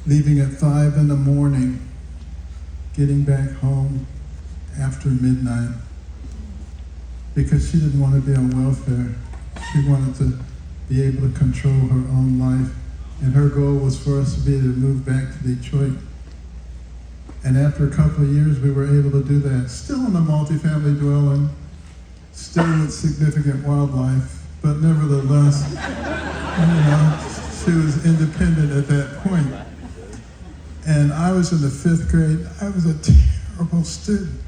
leaving at 5 in the morning, getting back home after midnight, because she didn't want to be on welfare. She wanted to be able to control her own life, and her goal was for us to be able to move back to Detroit. And after a couple of years, we were able to do that, still in a multifamily dwelling, still with significant wildlife, but nevertheless, she was independent at that point. And I was in the 5th grade. I was a terrible student,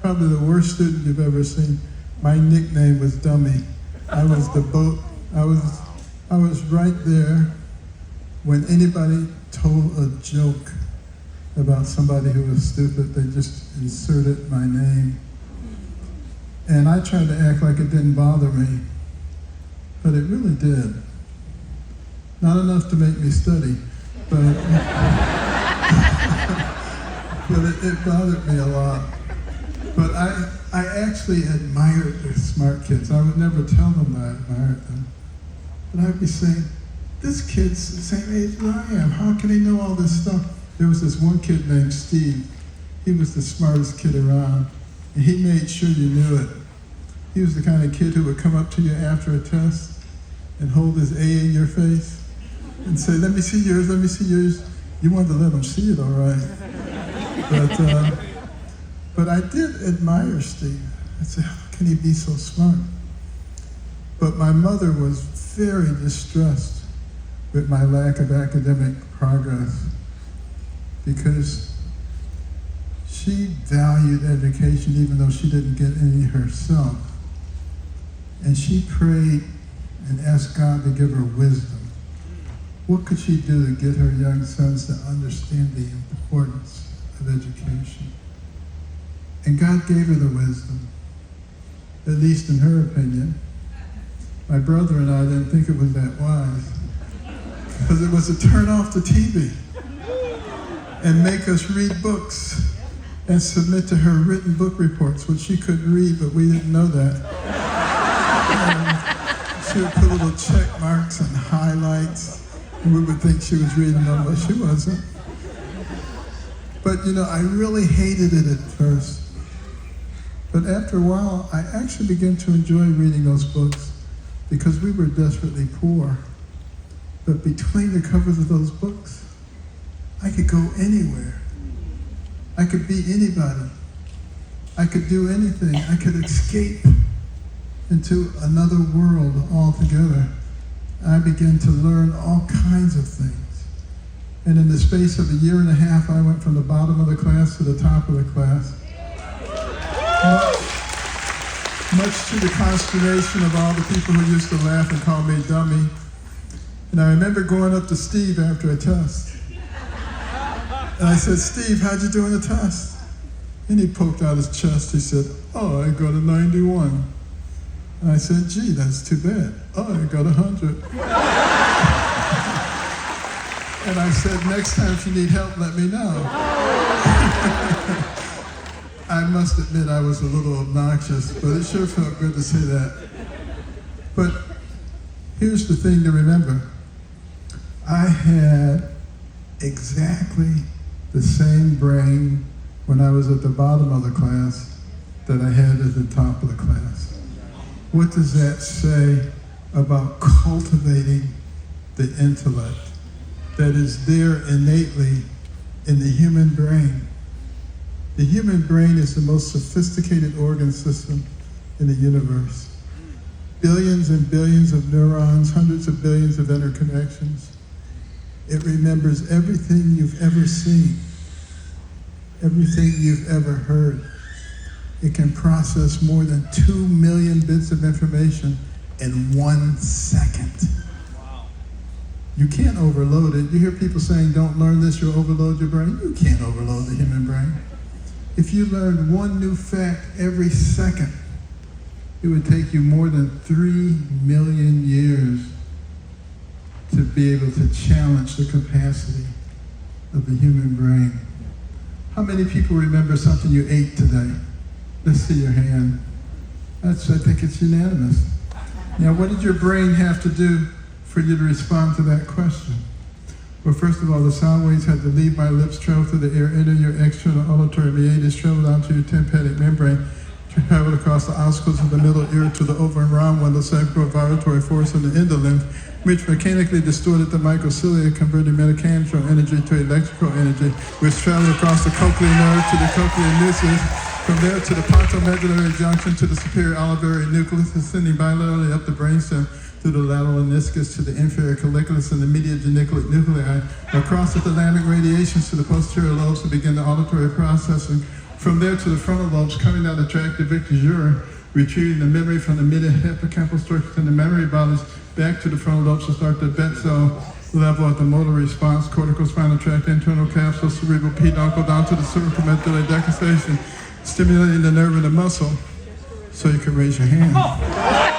probably the worst student you've ever seen. My nickname was Dummy. I was the boat. I was right there when anybody told a joke about somebody who was stupid. They just inserted my name. And I tried to act like it didn't bother me, but it really did. Not enough to make me study, but it bothered me a lot. But I actually admired the smart kids. I would never tell them that I admired them. But I'd be saying, this kid's the same age as I am. How can he know all this stuff? There was this one kid named Steve. He was the smartest kid around, and he made sure you knew it. He was the kind of kid who would come up to you after a test and hold his A in your face and say, let me see yours, let me see yours. You wanted to let him see it, all right. But I did admire Steve. I said, how can he be so smart? But my mother was very distressed with my lack of academic progress because she valued education even though she didn't get any herself. And she prayed and asked God to give her wisdom. What could she do to get her young sons to understand the importance of education? And God gave her the wisdom, at least in her opinion. My brother and I didn't think it was that wise, because it was to turn off the TV and make us read books and submit to her written book reports, which she couldn't read, but we didn't know that. She would put little check marks and highlights, and we would think she was reading them, but she wasn't. But I really hated it at first. But after a while, I actually began to enjoy reading those books because we were desperately poor. But between the covers of those books, I could go anywhere. I could be anybody. I could do anything. I could escape into another world altogether. I began to learn all kinds of things. And in the space of a year and a half, I went from the bottom of the class to the top of the class. Much to the consternation of all the people who used to laugh and call me dummy. And I remember going up to Steve after a test. And I said, Steve, how'd you do in the test? And he poked out his chest. He said, oh, I got a 91. And I said, gee, that's too bad. Oh, I got 100. And I said, next time if you need help, let me know. I must admit I was a little obnoxious, but it sure felt good to say that. But here's the thing to remember. I had exactly the same brain when I was at the bottom of the class that I had at the top of the class. What does that say about cultivating the intellect that is there innately in the human brain? The human brain is the most sophisticated organ system in the universe. Billions and billions of neurons, hundreds of billions of interconnections. It remembers everything you've ever seen, everything you've ever heard. It can process more than 2 million bits of information in 1 second. Wow. You can't overload it. You hear people saying, don't learn this, you'll overload your brain. You can't overload the human brain. If you learned one new fact every second, it would take you more than 3 million years to be able to challenge the capacity of the human brain. How many people remember something you ate today? Let's see your hand. I think it's unanimous. Now, what did your brain have to do for you to respond to that question? Well, first of all, the sound waves had to leave my lips, travel through the air, enter your external auditory meatus, travel down to your tympanic membrane, travel across the oscillus of the middle ear to the over and round one, the sacral vibratory force in the endolymph, which mechanically distorted the microcilia, converting mechanical energy to electrical energy, which traveled across the cochlear nerve to the cochlear nucleus, from there to the pontomedullary junction to the superior olivary nucleus, ascending bilaterally up the brainstem through the lateral meniscus to the inferior colliculus and the medial geniculate nuclei, across the thalamic radiations to the posterior lobes to begin the auditory processing. From there to the frontal lobes, coming down the tract of victus jure, retrieving the memory from the mid-hippocampal structures and the memory bodies back to the frontal lobes to start the Betzel level at the motor response, cortical spinal tract, internal capsule, cerebral peduncle, down to the cervical medullary decussation, stimulating the nerve and the muscle, so you can raise your hand.